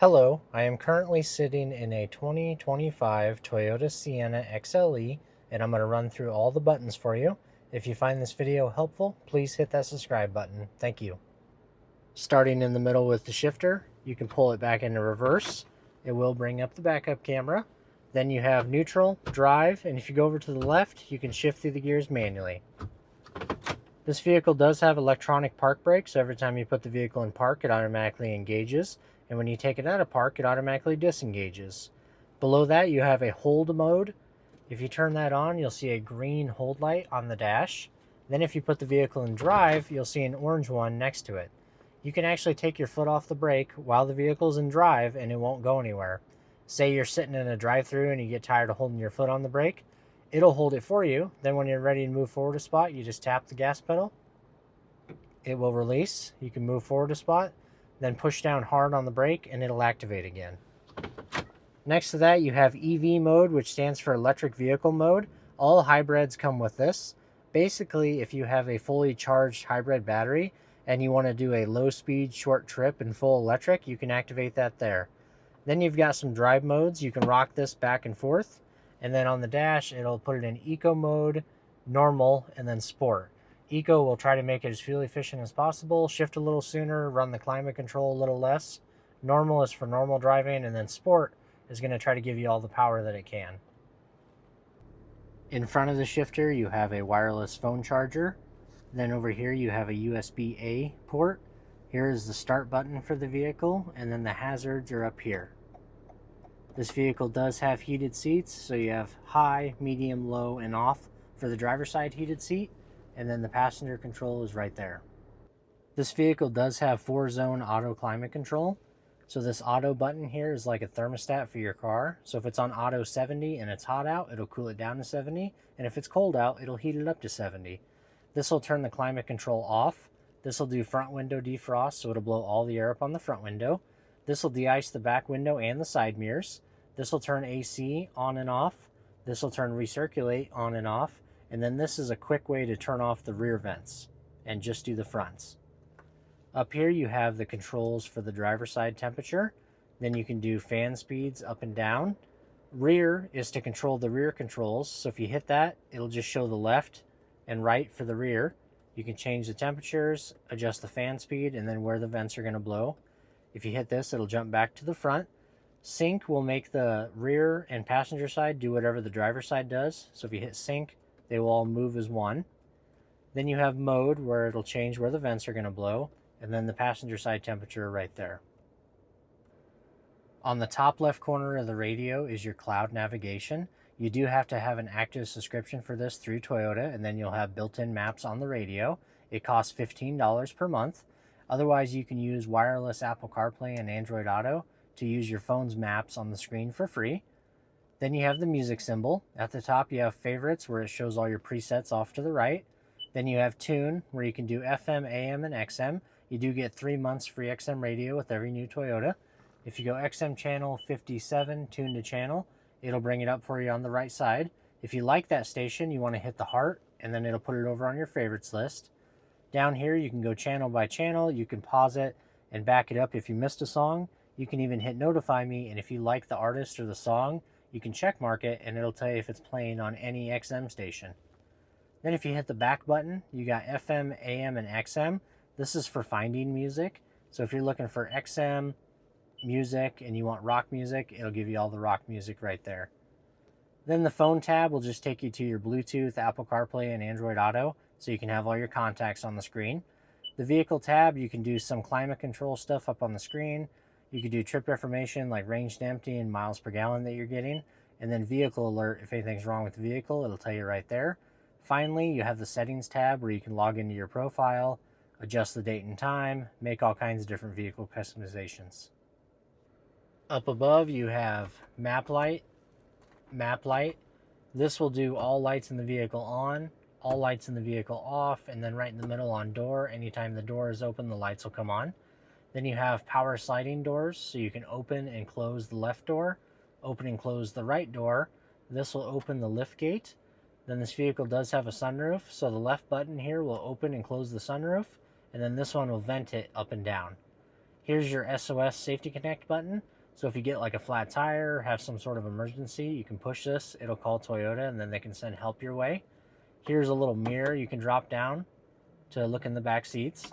Hello, I am currently sitting in a 2025 Toyota Sienna XLE, and I'm going to run through all the buttons for you. If you find this video helpful, please hit that subscribe button. Thank you. Starting in the middle with the shifter, you can pull it back into reverse. It will bring up the backup camera. Then you have neutral, drive, and if you go over to the left, you can shift through the gears manually. This vehicle does have electronic park brake, so every time you put the vehicle in park, it automatically engages. And when you take it out of park, it automatically disengages. Below that, you have a hold mode. If you turn that on, you'll see a green hold light on the dash. Then if you put the vehicle in drive, you'll see an orange one next to it. You can actually take your foot off the brake while the vehicle's in drive and it won't go anywhere. Say you're sitting in a drive-thru and you get tired of holding your foot on the brake, it'll hold it for you. Then when you're ready to move forward a spot, you just tap the gas pedal. It will release. You can move forward a spot. Then push down hard on the brake and it'll activate again. Next to that, you have EV mode, which stands for electric vehicle mode. All hybrids come with this. Basically, if you have a fully charged hybrid battery and you want to do a low speed short trip in full electric, you can activate that there. Then you've got some drive modes. You can rock this back and forth. And then on the dash, it'll put it in eco mode, normal, and then sport. Eco will try to make it as fuel efficient as possible, shift a little sooner, run the climate control a little less. Normal is for normal driving, and then sport is going to try to give you all the power that it can. In front of the shifter, you have a wireless phone charger. Then over here, you have a USB-A port. Here is the start button for the vehicle, and then the hazards are up here. This vehicle does have heated seats, so you have high, medium, low, and off for the driver's side heated seat. And then the passenger control is right there. This vehicle does have 4-zone auto climate control. So this auto button here is like a thermostat for your car. So if it's on auto 70 and it's hot out, it'll cool it down to 70. And if it's cold out, it'll heat it up to 70. This will turn the climate control off. This will do front window defrost, so it'll blow all the air up on the front window. This will de-ice the back window and the side mirrors. This will turn AC on and off. This will turn recirculate on and off. And then this is a quick way to turn off the rear vents and just do the fronts. Up here you have the controls for the driver's side temperature. Then you can do fan speeds up and down. Rear is to control the rear controls. So if you hit that, it'll just show the left and right for the rear. You can change the temperatures, adjust the fan speed, and then where the vents are going to blow. If you hit this, it'll jump back to the front. Sync will make the rear and passenger side do whatever the driver's side does. So if you hit sync, they will all move as one. Then you have mode, where it'll change where the vents are going to blow, and then the passenger side temperature right there. On the top left corner of the radio is your cloud navigation. You do have to have an active subscription for this through Toyota, and then you'll have built-in maps on the radio. It costs $15 per month. Otherwise, you can use wireless Apple CarPlay and Android Auto to use your phone's maps on the screen for free. Then you have the music symbol. At the top you have favorites, where it shows all your presets off to the right. Then you have tune, where you can do FM, AM, and XM. You do get 3 months free XM radio with every new Toyota. If you go XM channel 57, tune to channel, it'll bring it up for you on the right side. If you like that station, you want to hit the heart, and then it'll put it over on your favorites list. Down here you can go channel by channel. You can pause it and back it up if you missed a song. You can even hit notify me, and if you like the artist or the song, you can check mark it and it'll tell you if it's playing on any XM station. Then if you hit the back button, you got FM, AM, and XM. This is for finding music. So if you're looking for XM music and you want rock music, it'll give you all the rock music right there. Then the phone tab will just take you to your Bluetooth, Apple CarPlay, and Android Auto, so you can have all your contacts on the screen. The vehicle tab, you can do some climate control stuff up on the screen. You can do trip information like range to empty and miles per gallon that you're getting. And then vehicle alert, if anything's wrong with the vehicle, it'll tell you right there. Finally, you have the settings tab, where you can log into your profile, adjust the date and time, make all kinds of different vehicle customizations. Up above you have map light. This will do all lights in the vehicle on, all lights in the vehicle off, and then right in the middle on door. Anytime the door is open, the lights will come on. Then you have power sliding doors, so you can open and close the left door, open and close the right door. This will open the lift gate. Then this vehicle does have a sunroof, so the left button here will open and close the sunroof, and then this one will vent it up and down. Here's your SOS Safety Connect button. So if you get like a flat tire, have some sort of emergency, you can push this, it'll call Toyota, and then they can send help your way. Here's a little mirror you can drop down to look in the back seats.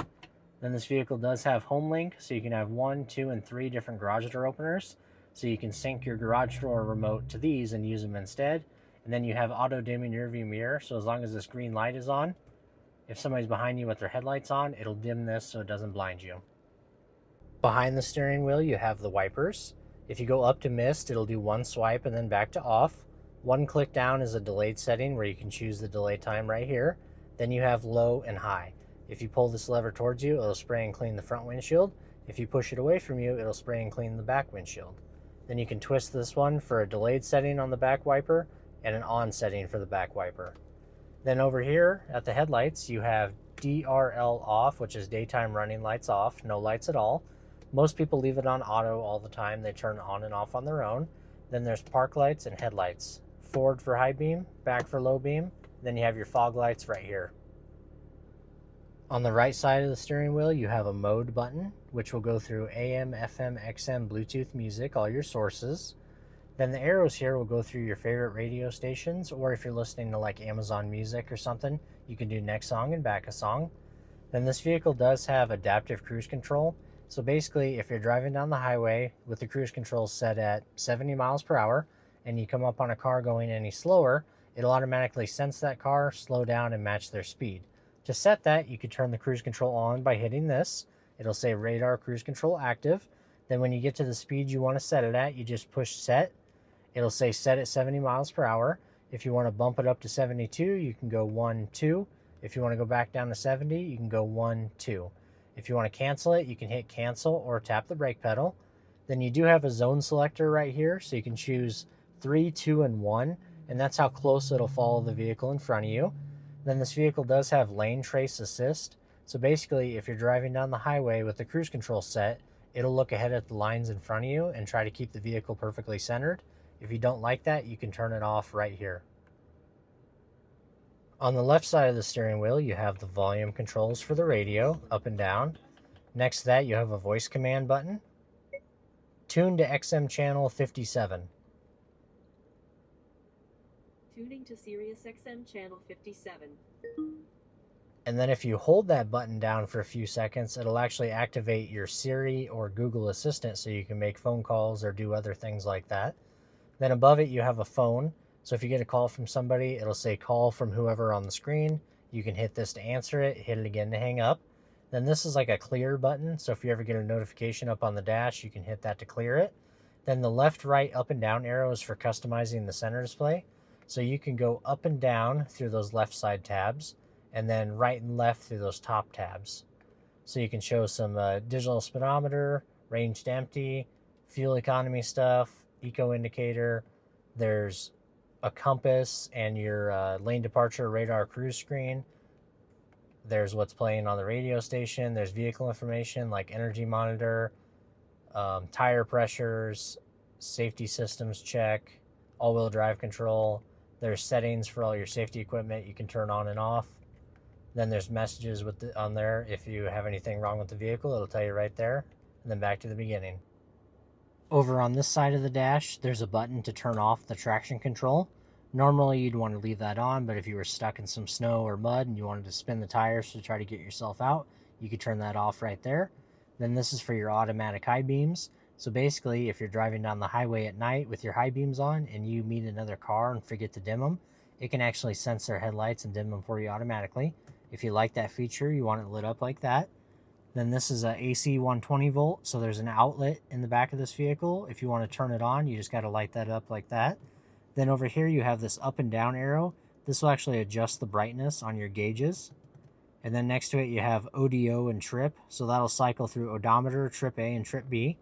Then this vehicle does have home link, so you can have 1, 2, and 3 different garage door openers. So you can sync your garage door remote to these and use them instead. And then you have auto dimming rear view mirror, so as long as this green light is on, if somebody's behind you with their headlights on, it'll dim this so it doesn't blind you. Behind the steering wheel, you have the wipers. If you go up to mist, it'll do one swipe and then back to off. One click down is a delayed setting where you can choose the delay time right here. Then you have low and high. If you pull this lever towards you, it'll spray and clean the front windshield. If you push it away from you, it'll spray and clean the back windshield. Then you can twist this one for a delayed setting on the back wiper and an on setting for the back wiper. Then over here at the headlights, you have DRL off, which is daytime running lights off, no lights at all. Most people leave it on auto all the time. They turn on and off on their own. Then there's park lights and headlights. Forward for high beam, back for low beam. Then you have your fog lights right here. On the right side of the steering wheel, you have a mode button, which will go through AM, FM, XM, Bluetooth music, all your sources. Then the arrows here will go through your favorite radio stations, or if you're listening to like Amazon Music or something, you can do next song and back a song. Then this vehicle does have adaptive cruise control. So basically, if you're driving down the highway with the cruise control set at 70 miles per hour and you come up on a car going any slower, it'll automatically sense that car, slow down, and match their speed. To set that, you could turn the cruise control on by hitting this. It'll say radar cruise control active. Then when you get to the speed you want to set it at, you just push set. It'll say set at 70 miles per hour. If you want to bump it up to 72, you can go 1, 2. If you want to go back down to 70, you can go 1, 2. If you want to cancel it, you can hit cancel or tap the brake pedal. Then you do have a zone selector right here, so you can choose 3, 2, and 1, and that's how close it'll follow the vehicle in front of you. Then this vehicle does have lane trace assist. So basically, if you're driving down the highway with the cruise control set, it'll look ahead at the lines in front of you and try to keep the vehicle perfectly centered. If you don't like that, you can turn it off right here. On the left side of the steering wheel, you have the volume controls for the radio, up and down. Next to that, you have a voice command button. Tune to XM channel 57. Tuning to Sirius XM channel 57. And then if you hold that button down for a few seconds, it'll actually activate your Siri or Google Assistant so you can make phone calls or do other things like that. Then above it, you have a phone. So if you get a call from somebody, it'll say call from whoever on the screen. You can hit this to answer it, hit it again to hang up. Then this is like a clear button. So if you ever get a notification up on the dash, you can hit that to clear it. Then the left, right, up and down arrow is for customizing the center display. So you can go up and down through those left side tabs, and then right and left through those top tabs. So you can show some digital speedometer, range to empty, fuel economy stuff, eco indicator. There's a compass and your lane departure radar cruise screen. There's what's playing on the radio station. There's vehicle information like energy monitor, tire pressures, safety systems check, all-wheel drive control. There's settings for all your safety equipment you can turn on and off. Then there's messages on there. If you have anything wrong with the vehicle, it'll tell you right there. And then back to the beginning. Over on this side of the dash, there's a button to turn off the traction control. Normally you'd want to leave that on, but if you were stuck in some snow or mud and you wanted to spin the tires to try to get yourself out, you could turn that off right there. Then this is for your automatic high beams. So basically, if you're driving down the highway at night with your high beams on and you meet another car and forget to dim them, it can actually sense their headlights and dim them for you automatically. If you like that feature, you want it lit up like that. Then this is a AC 120 volt, so there's an outlet in the back of this vehicle. If you want to turn it on, you just got to light that up like that. Then over here you have this up and down arrow. This will actually adjust the brightness on your gauges. And then next to it you have ODO and trip, so that'll cycle through odometer, trip A, and trip B.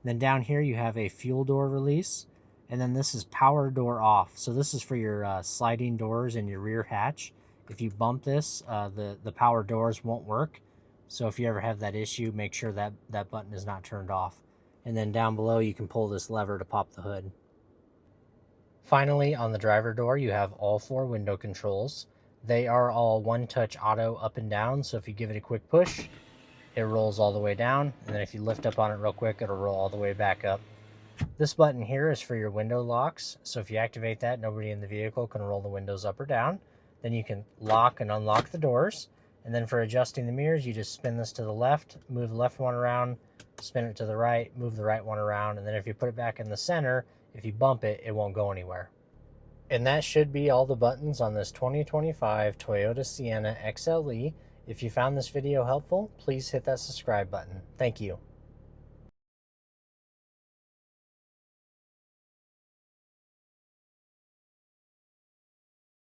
Then down here you have a fuel door release, and then this is power door off. So this is for your sliding doors and your rear hatch. If you bump this, the power doors won't work. So if you ever have that issue, make sure that that button is not turned off. And then down below you can pull this lever to pop the hood. Finally, on the driver door, you have all 4 window controls. They are all one-touch auto up and down, so if you give it a quick push, it rolls all the way down, and then if you lift up on it real quick, it'll roll all the way back up. This button here is for your window locks, so if you activate that, nobody in the vehicle can roll the windows up or down. Then you can lock and unlock the doors. And then for adjusting the mirrors, you just spin this to the left, move the left one around, spin it to the right, move the right one around, and then if you put it back in the center, if you bump it, it won't go anywhere. And that should be all the buttons on this 2025 Toyota Sienna XLE. If you found this video helpful, please hit that subscribe button. Thank you.